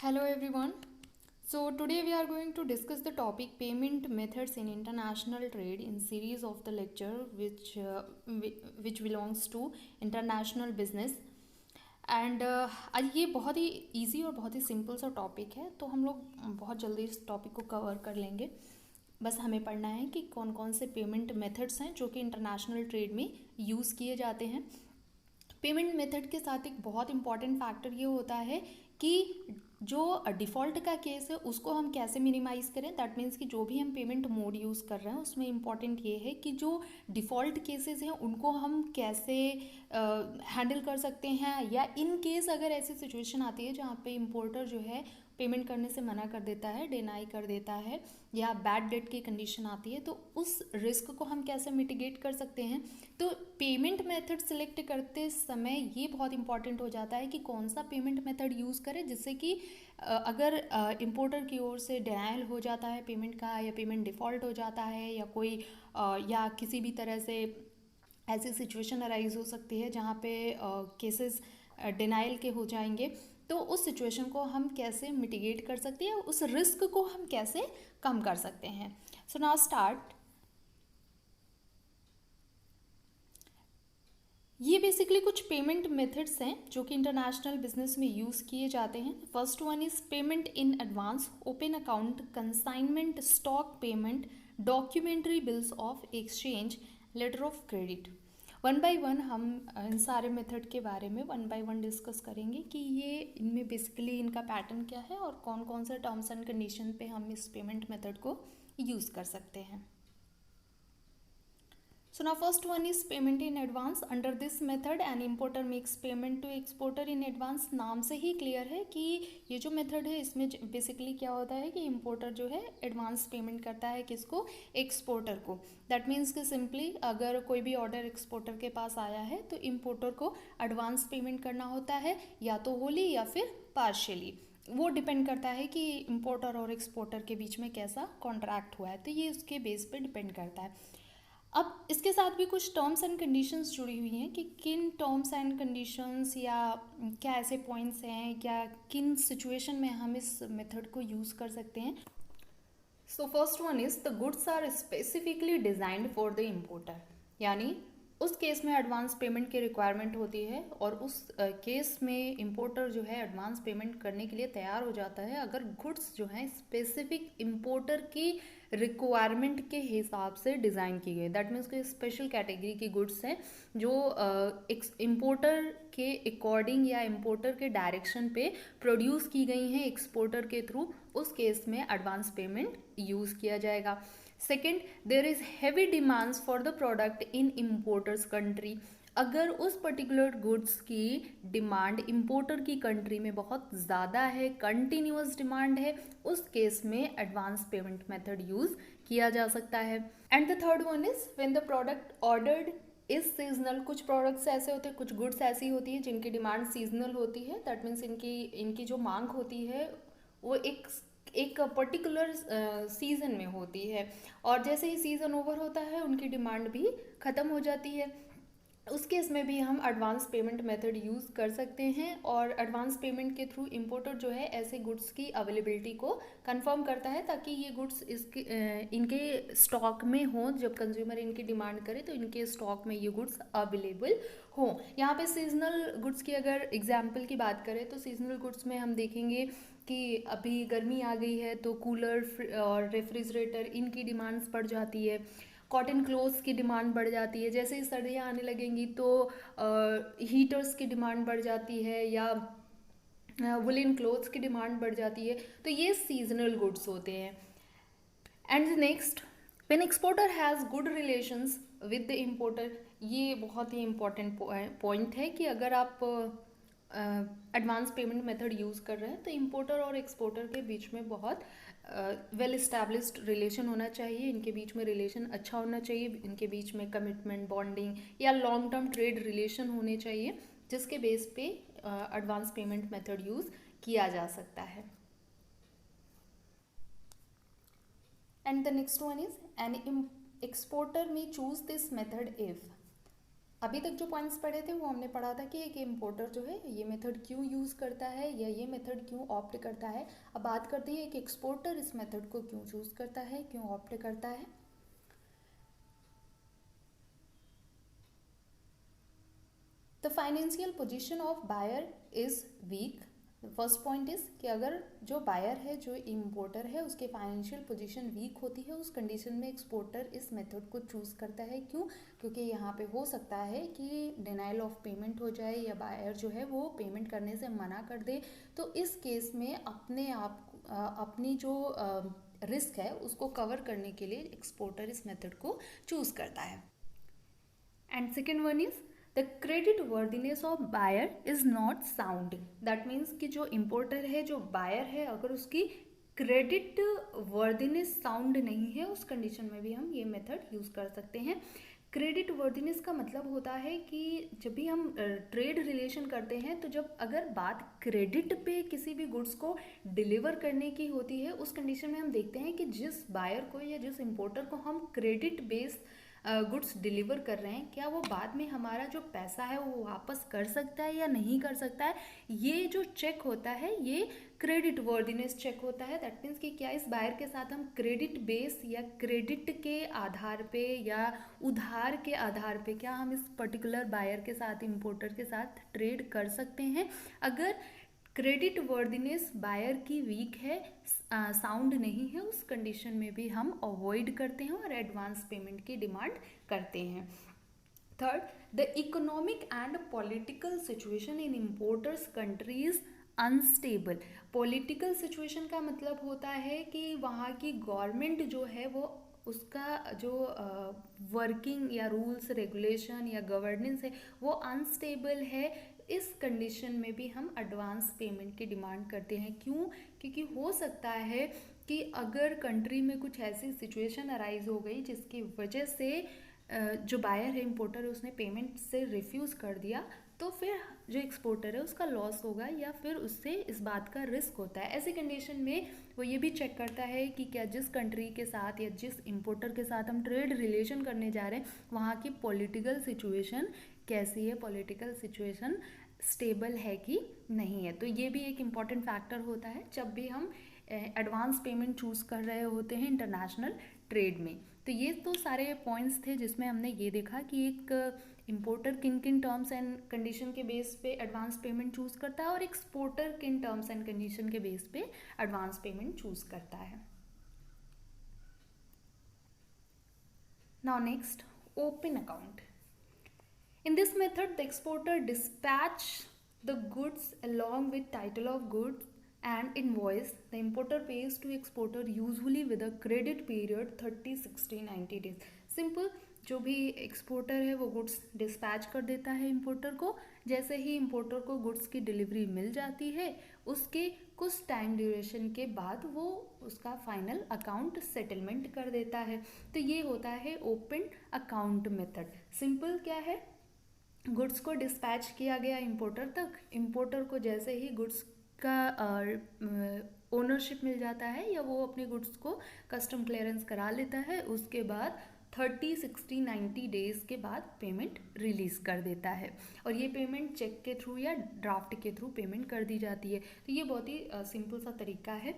Hello everyone. So today we are going to discuss the topic payment methods in international trade in series of the lecture which belongs to international business and आज ये बहुत ही easy और बहुत ही simple सा topic है तो हम लोग बहुत जल्दी इस टॉपिक को कवर कर लेंगे। बस हमें पढ़ना है कि कौन कौन से पेमेंट मेथड्स हैं जो कि इंटरनेशनल ट्रेड में यूज़ किए जाते हैं। पेमेंट मेथड के साथ एक बहुत इंपॉर्टेंट फैक्टर ये होता है कि जो डिफ़ॉल्ट का केस है उसको हम कैसे मिनिमाइज़ करें। दैट मीन्स कि जो भी हम पेमेंट मोड यूज़ कर रहे हैं उसमें इम्पॉर्टेंट ये है कि जो डिफ़ॉल्ट केसेस हैं उनको हम कैसे हैंडल कर सकते हैं, या इन केस अगर ऐसी सिचुएशन आती है जहाँ पे इम्पोर्टर जो है पेमेंट करने से मना कर देता है, डिनाई कर देता है, या बैड डेट की कंडीशन आती है, तो उस रिस्क को हम कैसे मिटिगेट कर सकते हैं। तो पेमेंट मेथड सिलेक्ट करते समय ये बहुत इंपॉर्टेंट हो जाता है कि कौन सा पेमेंट मेथड यूज़ करें जिससे कि अगर इम्पोर्टर की ओर से डिनाइल हो जाता है पेमेंट का, या पेमेंट डिफ़ॉल्ट हो जाता है, या कोई या किसी भी तरह से ऐसी सिचुएशन अराइज हो सकती है जहाँ पे केसेस डिनाइल के हो जाएंगे, तो उस सिचुएशन को हम कैसे मिटिगेट कर सकते हैं, उस रिस्क को हम कैसे कम कर सकते हैं। So now start. ये बेसिकली कुछ पेमेंट मेथड्स हैं जो कि इंटरनेशनल बिजनेस में यूज़ किए जाते हैं। First one is payment in advance, open account, consignment, stock payment, documentary bills of exchange, letter of credit. One by one हम इन सारे मेथड के बारे में वन बाय वन डिस्कस करेंगे कि ये इनमें बेसिकली इनका पैटर्न क्या है और कौन कौन से टर्म्स एंड कंडीशन पे हम इस पेमेंट मेथड को यूज़ कर सकते हैं। So now first one is payment in advance. Under this method an importer makes payment to exporter in advance. नाम से ही क्लियर है कि ये जो मेथड है इसमें बेसिकली क्या होता है कि इम्पोर्टर जो है एडवांस पेमेंट करता है किसको, एक्सपोर्टर को। दैट मीन्स कि सिंपली अगर कोई भी ऑर्डर एक्सपोर्टर के पास आया है तो इम्पोर्टर को एडवांस पेमेंट करना होता है, या तो होली या फिर पार्शियली। वो डिपेंड करता है कि इम्पोर्टर और एक्सपोर्टर के बीच में कैसा कॉन्ट्रैक्ट हुआ है, तो ये उसके बेस पे डिपेंड करता है। अब इसके साथ भी कुछ टर्म्स एंड कंडीशंस जुड़ी हुई हैं कि किन टर्म्स एंड कंडीशंस या क्या ऐसे पॉइंट्स हैं, क्या किन सिचुएशन में हम इस मेथड को यूज़ कर सकते हैं। So first one is the goods are specifically designed for the importer, यानी उस केस में एडवांस पेमेंट की रिक्वायरमेंट होती है और उस केस में इम्पोर्टर जो है एडवांस पेमेंट करने के लिए तैयार हो जाता है अगर गुड्स जो हैं स्पेसिफिक इम्पोर्टर की रिक्वायरमेंट के हिसाब से डिज़ाइन की गई। दैट मीन्स कोई स्पेशल कैटेगरी की गुड्स हैं जो इम्पोर्टर के अकॉर्डिंग या इम्पोर्टर के डायरेक्शन पे प्रोड्यूस की गई हैं एक्सपोर्टर के थ्रू, उस केस में एडवांस पेमेंट यूज़ किया जाएगा। Second, there is heavy demands for the product in importers country. अगर उस पर्टिकुलर गुड्स की डिमांड इम्पोर्टर की कंट्री में बहुत ज़्यादा है, कंटिन्यूस डिमांड है, उस केस में एडवांस पेमेंट मेथड यूज़ किया जा सकता है। And the third one is when the product ordered is seasonal. कुछ प्रोडक्ट्स ऐसे होते हैं, कुछ गुड्स ऐसी होती हैं जिनकी डिमांड सीजनल होती है। दैट मीन्स इनकी जो मांग होती है वो एक पर्टिकुलर सीज़न में होती है, और जैसे ही सीज़न ओवर होता है उनकी डिमांड भी ख़त्म हो जाती है। उस केस में भी हम एडवांस पेमेंट मेथड यूज़ कर सकते हैं, और एडवांस पेमेंट के थ्रू इम्पोर्टर जो है ऐसे गुड्स की अवेलेबिलिटी को कंफर्म करता है ताकि ये गुड्स इनके स्टॉक में हों। जब कंज्यूमर इनकी डिमांड करे तो इनके स्टॉक में ये गुड्स अवेलेबल हों। यहाँ पे सीजनल गुड्स की अगर एग्जाम्पल की बात करें तो सीजनल गुड्स में हम देखेंगे कि अभी गर्मी आ गई है तो कूलर और रेफ्रिजरेटर इनकी डिमांड्स बढ़ जाती है। कॉटन क्लोथ्स की डिमांड बढ़ जाती है। जैसे ही सर्दियाँ आने लगेंगी तो हीटर्स की डिमांड बढ़ जाती है, या वुलन क्लोथ्स की डिमांड बढ़ जाती है। तो ये सीजनल गुड्स होते हैं। And next, when exporter has good relations with the importer. ये बहुत ही इम्पोर्टेंट पॉइंट है कि अगर आप एडवांस पेमेंट मेथड यूज़ कर रहे हैं तो इम्पोर्टर और एक्सपोर्टर के बीच में बहुत वेल इस्टेब्लिश्ड रिलेशन होना चाहिए। इनके बीच में रिलेशन अच्छा होना चाहिए, इनके बीच में कमिटमेंट, बॉन्डिंग या लॉन्ग टर्म ट्रेड रिलेशन होने चाहिए, जिसके बेस पे एडवांस पेमेंट मेथड यूज़ किया जा सकता है। And the next one is an exporter may choose this method if अभी तक जो पॉइंट्स पढ़े थे वो हमने पढ़ा था कि एक इम्पोर्टर जो है ये मेथड क्यों यूज़ करता है या ये मेथड क्यों ऑप्ट करता है। अब बात करते हैं एक एक्सपोर्टर इस मेथड को क्यों चूज़ करता है, क्यों ऑप्ट करता है। The financial position of buyer is weak. First point is कि अगर जो बायर है, जो इम्पोर्टर है, उसके फाइनेंशियल पोजीशन वीक होती है, उस कंडीशन में एक्सपोर्टर इस मेथड को चूज़ करता है। क्यों? क्योंकि यहाँ पे हो सकता है कि डिनाइल ऑफ पेमेंट हो जाए या बायर जो है वो पेमेंट करने से मना कर दे। तो इस केस में अपनी जो रिस्क है उसको कवर करने के लिए एक्सपोर्टर इस मेथड को चूज़ करता है। And second one is the credit worthiness of buyer is not sound. That means कि जो इम्पोर्टर है, जो बायर है, अगर उसकी क्रेडिट वर्दीनेस साउंड नहीं है, उस कंडीशन में भी हम ये मेथड यूज़ कर सकते हैं। क्रेडिट वर्दीनेस का मतलब होता है कि जब भी हम ट्रेड रिलेशन करते हैं तो जब अगर बात क्रेडिट पे किसी भी गुड्स को डिलीवर करने की होती है, उस कंडीशन में हम देखते हैं कि जिस बायर को या जिस इम्पोर्टर को हम क्रेडिट बेस्ड गुड्स डिलीवर कर रहे हैं, क्या वो बाद में हमारा जो पैसा है वो वापस कर सकता है या नहीं कर सकता है। ये जो चेक होता है ये क्रेडिट वर्दीनेस चेक होता है। दैट मीन्स कि क्या इस बायर के साथ हम क्रेडिट बेस या क्रेडिट के आधार पे या उधार के आधार पे क्या हम इस पर्टिकुलर बायर के साथ, इम्पोर्टर के साथ ट्रेड कर सकते हैं। अगर क्रेडिट वर्दीनेस बायर की वीक है, साउंड नहीं है, उस कंडीशन में भी हम अवॉइड करते हैं और एडवांस पेमेंट की डिमांड करते हैं। Third, the economic and political situation in importers countries unstable. Political situation का मतलब होता है कि वहाँ की गवर्नमेंट जो है वो उसका जो वर्किंग या रूल्स रेगुलेशन या गवर्नेंस है वो अनस्टेबल है। इस कंडीशन में भी हम एडवांस पेमेंट की डिमांड करते हैं। क्यों? क्योंकि हो सकता है कि अगर कंट्री में कुछ ऐसी सिचुएशन अराइज हो गई जिसकी वजह से जो बायर है, इम्पोर्टर है, उसने पेमेंट से रिफ्यूज़ कर दिया, तो फिर जो एक्सपोर्टर है उसका लॉस होगा या फिर उससे इस बात का रिस्क होता है। ऐसी कंडीशन में वो ये भी चेक करता है कि क्या जिस कंट्री के साथ या जिस इम्पोर्टर के साथ हम ट्रेड रिलेशन करने जा रहे हैं वहाँ की पॉलिटिकल सिचुएशन कैसी है, पॉलिटिकल सिचुएशन स्टेबल है कि नहीं है। तो ये भी एक इम्पॉर्टेंट फैक्टर होता है जब भी हम एडवांस पेमेंट चूज़ कर रहे होते हैं इंटरनेशनल ट्रेड में। तो ये तो सारे पॉइंट्स थे जिसमें हमने ये देखा कि एक इम्पोर्टर किन किन टर्म्स एंड कंडीशन के बेस पे एडवांस पेमेंट चूज़ करता है और एक्सपोर्टर किन टर्म्स एंड कंडीशन के बेस पे एडवांस पेमेंट चूज़ करता है। Now next, open account. In this method, the exporter dispatch the goods along with title of goods and invoice. The importer pays to exporter usually with a credit period 30, 60, 90 days. Simple, जो भी exporter है वो goods dispatch कर देता है importer को। जैसे ही importer को गुड्स की डिलीवरी मिल जाती है उसके कुछ टाइम ड्यूरेशन के बाद वो उसका फाइनल अकाउंट सेटलमेंट कर देता है। तो ये होता है ओपन अकाउंट मेथड। सिंपल क्या है, गुड्स को डिस्पैच किया गया इम्पोर्टर तक, इम्पोर्टर को जैसे ही गुड्स का ओनरशिप मिल जाता है या वो अपने गुड्स को कस्टम क्लियरेंस करा लेता है, उसके बाद 30, 60, 90 डेज़ के बाद पेमेंट रिलीज़ कर देता है। और ये पेमेंट चेक के थ्रू या ड्राफ्ट के थ्रू पेमेंट कर दी जाती है। तो ये बहुत ही सिंपल सा तरीका है।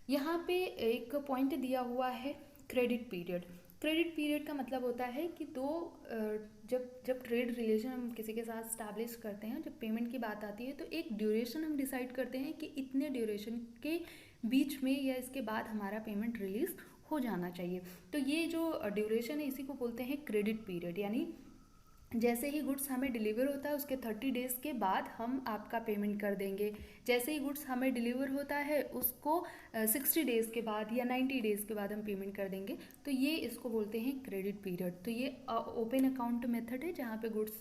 यहाँ पे एक पॉइंट दिया हुआ है क्रेडिट पीरियड। क्रेडिट पीरियड का मतलब होता है कि जब ट्रेड रिलेशन हम किसी के साथ स्टैब्लिश करते हैं, जब पेमेंट की बात आती है तो एक ड्यूरेशन हम डिसाइड करते हैं कि इतने ड्यूरेशन के बीच में या इसके बाद हमारा पेमेंट रिलीज हो जाना चाहिए। तो ये जो ड्यूरेशन है इसी को बोलते हैं क्रेडिट पीरियड। यानी जैसे ही गुड्स हमें डिलीवर होता है उसके 30 डेज़ के बाद हम आपका पेमेंट कर देंगे। जैसे ही गुड्स हमें डिलीवर होता है उसको 60 डेज़ के बाद या 90 डेज़ के बाद हम पेमेंट कर देंगे। तो ये इसको बोलते हैं क्रेडिट पीरियड। तो ये ओपन अकाउंट मेथड है जहाँ पे गुड्स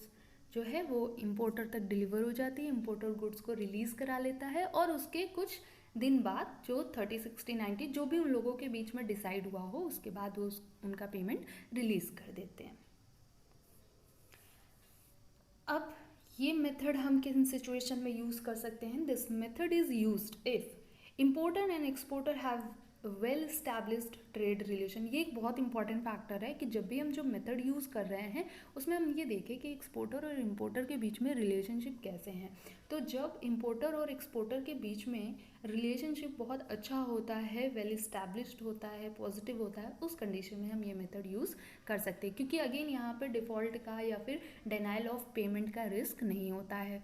जो है वो इम्पोर्टर तक डिलीवर हो जाती है, इम्पोर्टर गुड्स को रिलीज़ करा लेता है और उसके कुछ दिन बाद जो 30, 60, 90 जो भी उन लोगों के बीच में डिसाइड हुआ हो उसके बाद वो उनका पेमेंट रिलीज़ कर देते हैं। अब ये मेथड हम किन सिचुएशन में यूज़ कर सकते हैं? This method is used if importer and exporter have well established trade relation. ये एक बहुत इंपॉर्टेंट फैक्टर है कि जब भी हम जो मेथड यूज़ कर रहे हैं उसमें हम ये देखें कि एक्सपोर्टर और इम्पोर्टर के बीच में रिलेशनशिप कैसे हैं। तो जब इम्पोर्टर और एक्सपोर्टर के बीच में रिलेशनशिप बहुत अच्छा होता है, वेल स्टैब्लिश्ड होता है, पॉजिटिव होता है, उस कंडीशन में हम ये मेथड यूज़ कर सकते हैं, क्योंकि अगेन यहाँ पर डिफ़ॉल्ट का या फिर डिनाइल ऑफ पेमेंट का रिस्क नहीं होता है।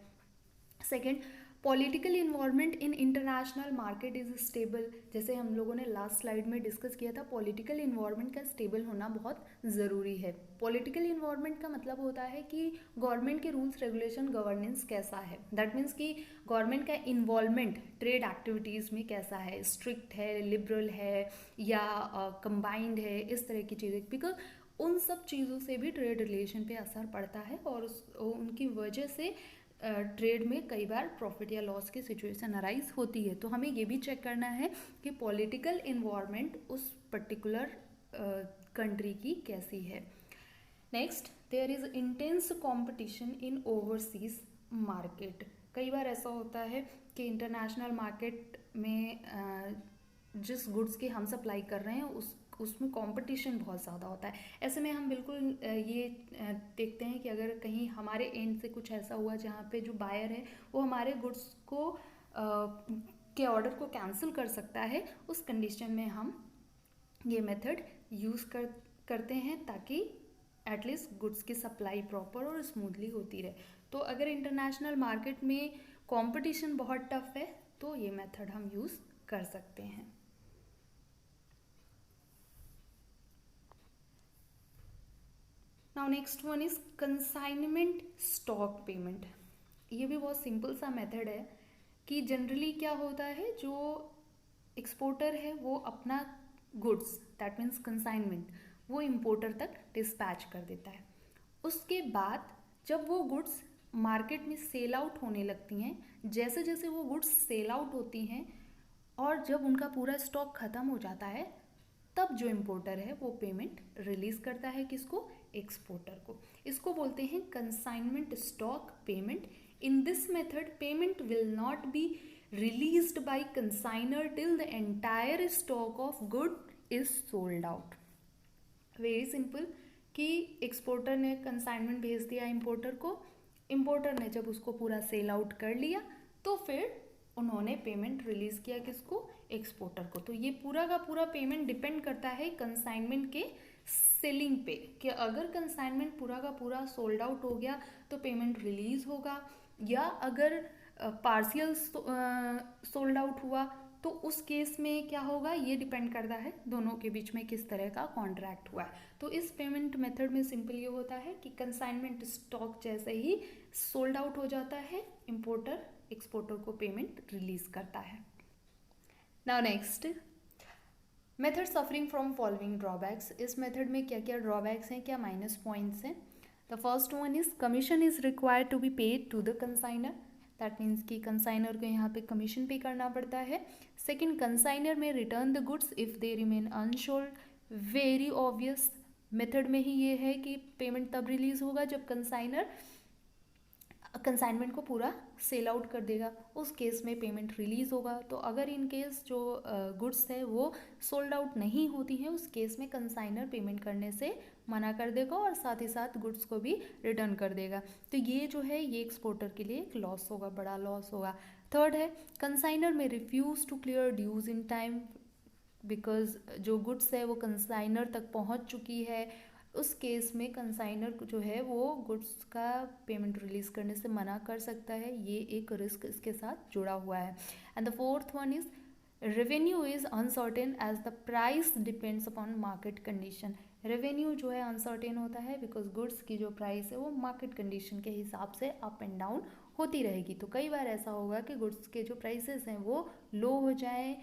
Second, political involvement in international market is stable. जैसे हम लोगों ने लास्ट स्लाइड में डिस्कस किया था, पॉलिटिकल इन्वॉल्वमेंट का स्टेबल होना बहुत ज़रूरी है। पॉलिटिकल इन्वॉल्वमेंट का मतलब होता है कि गवर्नमेंट के रूल्स रेगुलेशन गवर्नेंस कैसा है। दैट मीन्स कि गवर्नमेंट का इन्वॉल्वमेंट ट्रेड एक्टिविटीज़ में कैसा है, स्ट्रिक्ट है, लिबरल है या कंबाइंड है, इस तरह की चीज़ें। बिकॉज उन सब चीज़ों से भी ट्रेड रिलेशन पे असर पड़ता है और उनकी वजह से ट्रेड में कई बार प्रॉफिट या लॉस की सिचुएशन अराइज होती है। तो हमें ये भी चेक करना है कि पॉलिटिकल इन्वायरमेंट उस पर्टिकुलर कंट्री की कैसी है। Next, there is intense competition in overseas market. कई बार ऐसा होता है कि इंटरनेशनल मार्केट में जिस गुड्स की हम सप्लाई कर रहे हैं उसमें कंपटीशन बहुत ज़्यादा होता है। ऐसे में हम बिल्कुल ये देखते हैं कि अगर कहीं हमारे एंड से कुछ ऐसा हुआ जहाँ पे जो बायर है वो हमारे गुड्स को के ऑर्डर को कैंसिल कर सकता है, उस कंडीशन में हम ये मेथड यूज़ करते हैं ताकि एटलीस्ट गुड्स की सप्लाई प्रॉपर और स्मूथली होती रहे। तो अगर इंटरनेशनल मार्केट में कंपटीशन बहुत टफ है तो ये मेथड हम यूज़ कर सकते हैं। Now next one is consignment stock payment. ये भी बहुत सिंपल सा मेथड है कि जनरली क्या होता है, जो एक्सपोर्टर है वो अपना गुड्स, दैट मीन्स कंसाइनमेंट, वो इम्पोर्टर तक डिस्पैच कर देता है। उसके बाद जब वो गुड्स मार्केट में सेल आउट होने लगती हैं, जैसे जैसे वो गुड्स सेल आउट होती हैं और जब उनका पूरा स्टॉक ख़त्म हो जाता है, तब जो इम्पोर्टर है वो पेमेंट रिलीज़ करता है किसको, एक्सपोर्टर को। इसको बोलते हैं consignment stock payment. In this method payment will not be released by consignor till the entire stock of good is sold out। Very simple कि एक्सपोर्टर ने कंसाइनमेंट भेज दिया इम्पोर्टर को, इम्पोर्टर ने जब उसको पूरा सेल आउट कर लिया तो फिर उन्होंने पेमेंट रिलीज़ किया किसको, एक्सपोर्टर को। तो ये पूरा का पूरा पेमेंट डिपेंड करता है कंसाइनमेंट के सेलिंग पे, कि अगर कंसाइनमेंट पूरा का पूरा सोल्ड आउट हो गया तो पेमेंट रिलीज़ होगा, या अगर पार्शियल सोल्ड आउट हुआ तो उस केस में क्या होगा, ये डिपेंड करता है दोनों के बीच में किस तरह का कॉन्ट्रैक्ट हुआ है। तो इस पेमेंट मेथड में सिंपल ये होता है कि कंसाइनमेंट स्टॉक जैसे ही सोल्ड आउट हो जाता है, इम्पोर्टर एक्सपोर्टर को पेमेंट रिलीज़ करता है। Now next, method suffering from following drawbacks. इस मेथड में क्या क्या ड्रॉबैक्स हैं, क्या माइनस पॉइंट्स हैं। The first one is commission is required to be paid to the consigner. That means कि कंसाइनर को यहाँ पे कमीशन पे करना पड़ता है। Second, consigner may return the goods if they remain unsold. Very obvious, method में ही ये है कि पेमेंट तब रिलीज़ होगा जब कंसाइनर कंसाइनमेंट को पूरा सेल आउट कर देगा, उस केस में पेमेंट रिलीज़ होगा। तो अगर इन केस जो गुड्स है वो सोल्ड आउट नहीं होती हैं, उस केस में कंसाइनर पेमेंट करने से मना कर देगा और साथ ही साथ गुड्स को भी रिटर्न कर देगा। तो ये जो है ये एक्सपोर्टर के लिए एक लॉस होगा, बड़ा लॉस होगा। थर्ड है, consigner may refuse to clear dues in time, because जो गुड्स है वो कंसाइनर तक पहुंच चुकी है, उस केस में कंसाइनर जो है वो गुड्स का पेमेंट रिलीज़ करने से मना कर सकता है। ये एक रिस्क इसके साथ जुड़ा हुआ है। And the fourth one is revenue is uncertain as the price depends upon market condition. Revenue जो है अनसर्टेन होता है बिकॉज गुड्स की जो प्राइस है वो मार्केट कंडीशन के हिसाब से अप एंड डाउन होती रहेगी। तो कई बार ऐसा होगा कि गुड्स के जो प्राइसेस हैं वो लो हो जाएँ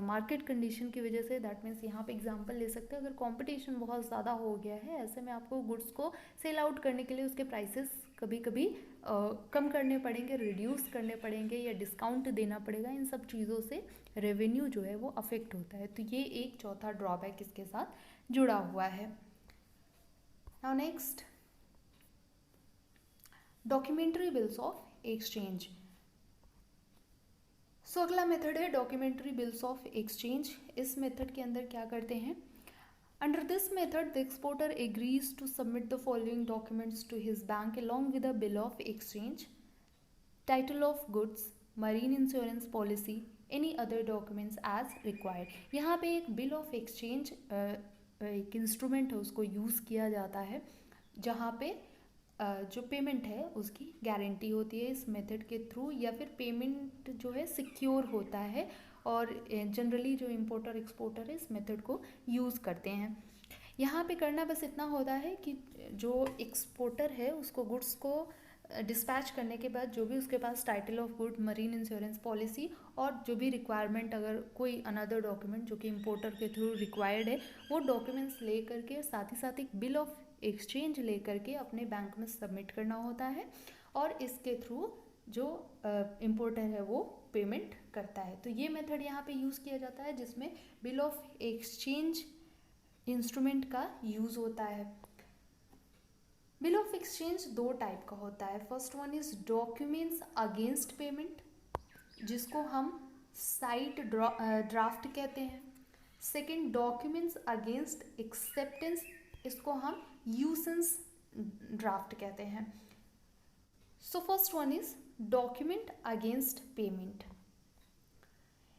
मार्केट कंडीशन की वजह से। दैट मीन्स यहाँ पे एग्जांपल ले सकते हैं, अगर कंपटीशन बहुत ज़्यादा हो गया है, ऐसे में आपको गुड्स को सेल आउट करने के लिए उसके प्राइसेस कभी कभी कम करने पड़ेंगे, रिड्यूस करने पड़ेंगे या डिस्काउंट देना पड़ेगा। इन सब चीज़ों से रेवेन्यू जो है वो अफेक्ट होता है। तो ये एक चौथा ड्रॉबैक इसके साथ जुड़ा हुआ है। Now next, documentary bills of exchange. So अगला मेथड है डॉक्यूमेंट्री बिल्स ऑफ एक्सचेंज। इस मेथड के अंदर क्या करते हैं, under this method the exporter agrees to submit the following documents to his bank along with a bill of exchange, title of goods, marine insurance policy, any other documents as required. यहाँ पे एक bill of exchange एक instrument है उसको use किया जाता है, जहाँ पे जो पेमेंट है उसकी गारंटी होती है इस मेथड के थ्रू, या फिर पेमेंट जो है सिक्योर होता है। और जनरली जो इम्पोर्टर एक्सपोर्टर है इस मेथड को यूज़ करते हैं। यहाँ पे करना बस इतना होता है कि जो एक्सपोर्टर है उसको गुड्स को डिस्पैच करने के बाद जो भी उसके पास title of good, marine insurance policy और जो भी रिक्वायरमेंट, अगर कोई अनदर डॉक्यूमेंट जो कि इम्पोर्टर के थ्रू रिक्वायर्ड है, वो डॉक्यूमेंट्स ले करके साथ ही साथ एक बिल ऑफ एक्सचेंज ले करके अपने बैंक में सबमिट करना होता है, और इसके थ्रू जो इम्पोर्टर है वो पेमेंट करता है। तो ये मेथड यहाँ पे यूज़ किया जाता है जिसमें बिल ऑफ एक्सचेंज इंस्ट्रूमेंट का यूज़ होता है। बिल ऑफ एक्सचेंज दो टाइप का होता है। First one is documents against payment, जिसको हम साइट ड्राफ्ट कहते हैं। सेकंड डॉक्यूमेंट्स अगेंस्ट एक्सेप्टेंस, इसको हम यूसेंस ड्राफ्ट कहते हैं। So first one is document against payment.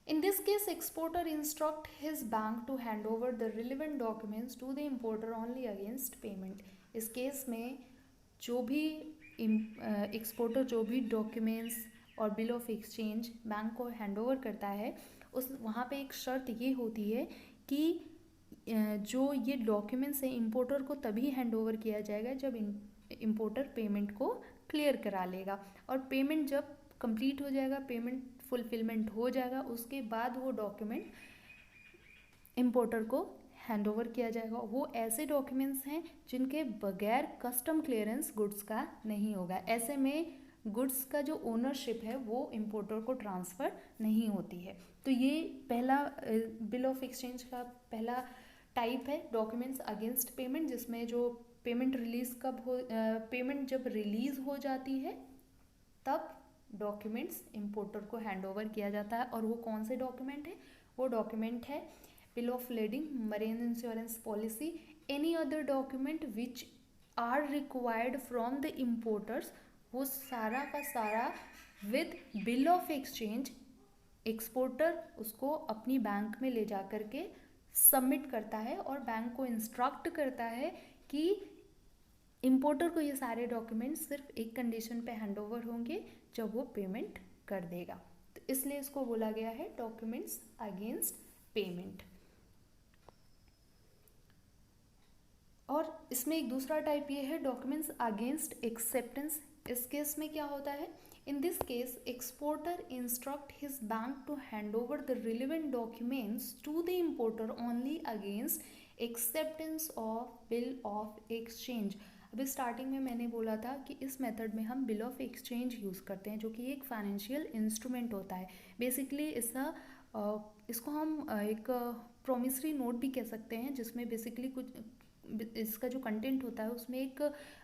In this case, exporter instruct his bank to hand over the relevant documents to the importer only against payment. इस case में जो भी exporter जो भी डॉक्यूमेंट्स और बिल ऑफ एक्सचेंज बैंक को hand over करता है, उस वहाँ पे एक शर्त ये होती है कि जो ये डॉक्यूमेंट्स है इम्पोर्टर को तभी हैंड ओवर किया जाएगा जब इम्पोर्टर पेमेंट को क्लियर करा लेगा, और पेमेंट जब कंप्लीट हो जाएगा, पेमेंट फुलफिलमेंट हो जाएगा, उसके बाद वो डॉक्यूमेंट इम्पोर्टर को हैंड ओवर किया जाएगा। वो ऐसे डॉक्यूमेंट्स हैं जिनके बगैर कस्टम क्लियरेंस गुड्स का नहीं होगा। ऐसे में गुड्स का जो ओनरशिप है वो इम्पोर्टर को ट्रांसफ़र नहीं होती है। तो ये पहला बिल ऑफ एक्सचेंज का पहला टाइप है डॉक्यूमेंट्स अगेंस्ट पेमेंट, जिसमें जो पेमेंट रिलीज कब हो, पेमेंट जब रिलीज़ हो जाती है तब डॉक्यूमेंट्स इम्पोर्टर को हैंड ओवर किया जाता है। और वो कौन से डॉक्यूमेंट है, वो डॉक्यूमेंट है bill of lading, marine insurance policy, any other document which are required from the importers. वो सारा का सारा with bill of exchange exporter उसको अपनी बैंक में ले जा कर के सबमिट करता है, और बैंक को इंस्ट्रक्ट करता है कि इम्पोर्टर को ये सारे डॉक्यूमेंट्स सिर्फ एक कंडीशन पे हैंड ओवर होंगे, जब वो पेमेंट कर देगा। तो इसलिए इसको बोला गया है डॉक्यूमेंट्स अगेंस्ट पेमेंट। और इसमें एक दूसरा टाइप ये है डॉक्यूमेंट्स अगेंस्ट एक्सेप्टेंस। इस केस में क्या होता है, in this case exporter instruct his bank to hand over the relevant documents to the importer only against acceptance of bill of exchange. अभी स्टार्टिंग में मैंने बोला था कि इस मेथड में हम बिल ऑफ एक्सचेंज यूज़ करते हैं, जो कि एक फाइनेंशियल इंस्ट्रूमेंट होता है। बेसिकली इसको हम एक प्रोमिसरी नोट भी कह सकते हैं, जिसमें बेसिकली कुछ इसका जो कंटेंट होता है उसमें एक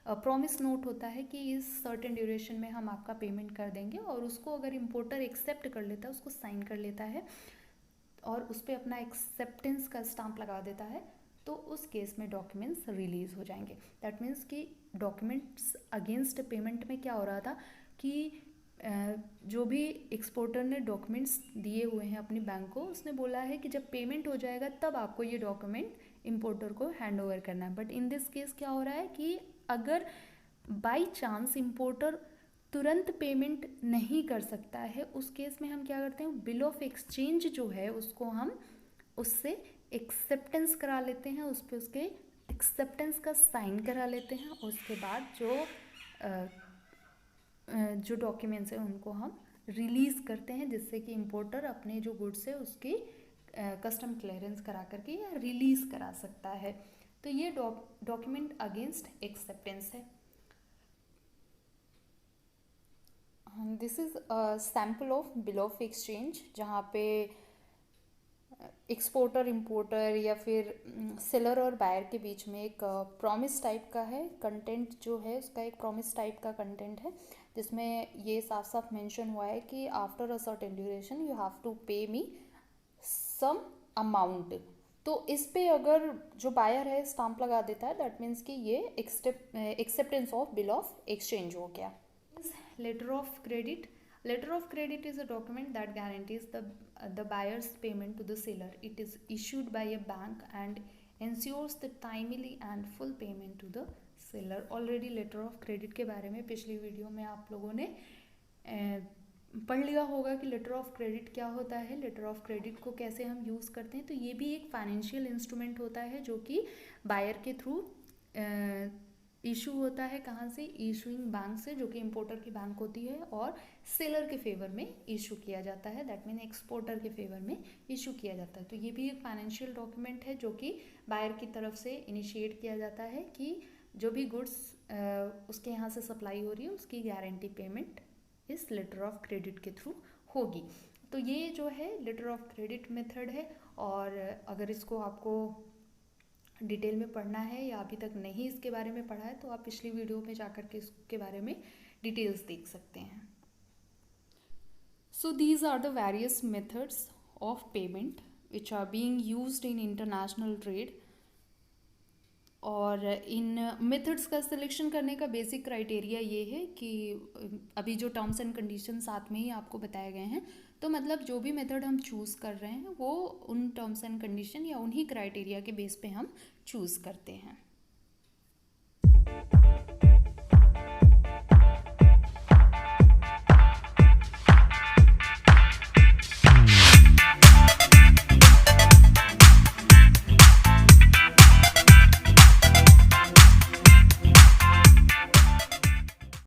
प्रॉमिस नोट होता है कि इस सर्टेन ड्यूरेशन में हम आपका पेमेंट कर देंगे, और उसको अगर इम्पोर्टर एक्सेप्ट कर लेता है, उसको साइन कर लेता है और उस पर अपना एक्सेप्टेंस का स्टाम्प लगा देता है, तो उस केस में डॉक्यूमेंट्स रिलीज़ हो जाएंगे। दैट मीन्स कि डॉक्यूमेंट्स अगेंस्ट पेमेंट में क्या हो रहा था कि जो भी एक्सपोर्टर ने डॉक्यूमेंट्स दिए हुए हैं अपनी बैंक को, उसने बोला है कि जब पेमेंट हो जाएगा तब आपको ये डॉक्यूमेंट इम्पोर्टर को हैंड ओवर करना है। बट इन दिस केस क्या हो रहा है कि अगर बाई चांस इम्पोर्टर तुरंत पेमेंट नहीं कर सकता है, उस केस में हम क्या करते हैं, बिल ऑफ एक्सचेंज जो है उसको हम उससे एक्सेप्टेंस करा लेते हैं, उस पर उसके एक्सेप्टेंस का साइन करा लेते हैं, और उसके बाद जो डॉक्यूमेंट्स हैं उनको हम रिलीज़ करते हैं, जिससे कि इम्पोर्टर अपने जो गुड्स है उसकी कस्टम क्लियरेंस करा करके या रिलीज़ करा सकता है। तो ये डॉक्यूमेंट अगेंस्ट एक्सेप्टेंस है। This is a sample of bill of exchange, जहाँ पे एक्सपोर्टर इंपोर्टर या फिर सेलर और बायर के बीच में एक प्रॉमिस टाइप का है कंटेंट, जो है उसका एक प्रॉमिस टाइप का कंटेंट है, जिसमें ये साफ साफ मेंशन हुआ है कि after a certain duration you have to pay me some amount. तो इस पे अगर जो बायर है स्टाम्प लगा देता है, दैट मीन्स कि ये acceptance of bill of exchange हो गया। Letter of credit. Letter of credit is a document that guarantees the buyer's payment to the seller. It is issued by a bank and ensures the timely and full payment to the seller. Already letter of credit के बारे में पिछली video में आप लोगों ने पढ़ लिया होगा कि लेटर ऑफ क्रेडिट क्या होता है, लेटर ऑफ क्रेडिट को कैसे हम यूज़ करते हैं। तो ये भी एक फाइनेंशियल इंस्ट्रूमेंट होता है जो कि बायर के थ्रू इशू होता है। कहाँ से? इशूइंग बैंक से, जो कि इंपोर्टर की बैंक होती है, और सेलर के फेवर में इशू किया जाता है, दैट मीन एक्सपोर्टर के फेवर में इशू किया जाता है। तो ये भी एक फाइनेंशियल डॉक्यूमेंट है जो कि बायर की तरफ से इनिशिएट किया जाता है कि जो भी गुड्स उसके यहाँ से सप्लाई हो रही है उसकी गारंटी पेमेंट इस लेटर ऑफ क्रेडिट के थ्रू होगी। तो ये जो है लेटर ऑफ क्रेडिट मेथड है, और अगर इसको आपको डिटेल में पढ़ना है या अभी तक नहीं इसके बारे में पढ़ा है तो आप पिछली वीडियो में जाकर के इसके बारे में डिटेल्स देख सकते हैं। So these are the various methods of payment which are being used in international trade. और इन मेथड्स का सिलेक्शन करने का बेसिक क्राइटेरिया ये है कि अभी जो टर्म्स एंड कंडीशन साथ में ही आपको बताए गए हैं, तो मतलब जो भी मेथड हम चूज़ कर रहे हैं वो उन टर्म्स एंड कंडीशन या उन्हीं क्राइटेरिया के बेस पे हम चूज़ करते हैं।